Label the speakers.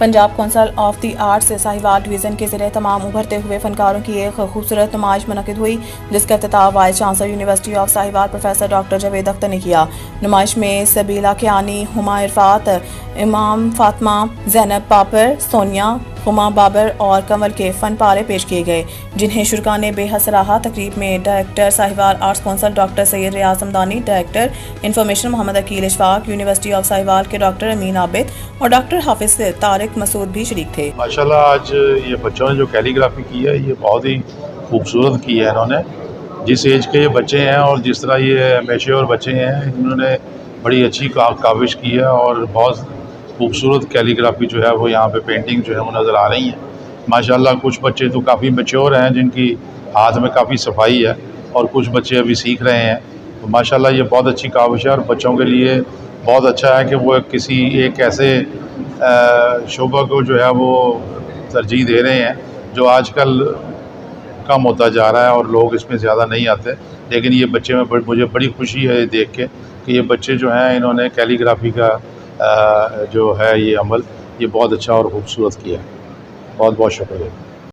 Speaker 1: Punjab council of the arts Sahiwal division के ज़रिए तमाम उभरते हुए फनकारों की एक खूबसूरत नुमाइश मुनक़िद हुई, जिसका इफ्तिताह vice chancellor university of Sahiwal professor doctor Javed Akhtar ने किया। नुमाइश में सबीला कियानी, हुमा इरफात, इमाम फातिमा, ज़ैनब पापर, सोनिया, हुमा बाबर और कंवल के फ़न पारे पेश किए गए, जिन्हें शुरका ने बेहद सराहा। तकरीब में director Sahiwal arts council doctor Syed Riaz Hamdani, director information Mohammad Aqeel Ishfaq, university of Sahiwal के डॉक्टर अमीन आबिद और डॉक्टर हाफिज तारिक मसूद भी शरीक थे।
Speaker 2: माशाल्लाह आज ये बच्चों ने जो कैलीग्राफी की है ये बहुत ही खूबसूरत की है। इन्होंने जिस एज के ये बच्चे हैं और जिस तरह ये मैच्योर बच्चे हैं, इन्होंने बड़ी अच्छी काविश की है और बहुत खूबसूरत कैलीग्राफी जो है वो यहाँ पे पेंटिंग जो है वो नज़र आ रही हैं। माशाल्लाह कुछ बच्चे तो काफ़ी मैच्योर हैं, जिनकी हाथ में काफ़ी सफाई है, और कुछ बच्चे अभी सीख रहे हैं। तो माशाल्लाह ये बहुत अच्छी काविश है और बच्चों के लिए बहुत अच्छा है कि वो किसी एक ऐसे शोबा को जो है वो तरजीह दे रहे हैं जो आजकल कम होता जा रहा है और लोग इसमें ज़्यादा नहीं आते। लेकिन ये बच्चे में मुझे बड़ी खुशी है ये देख के कि ये बच्चे जो हैं इन्होंने कैलीग्राफी का जो है ये अमल ये बहुत अच्छा और ख़ूबसूरत किया है। बहुत बहुत शुक्रिया।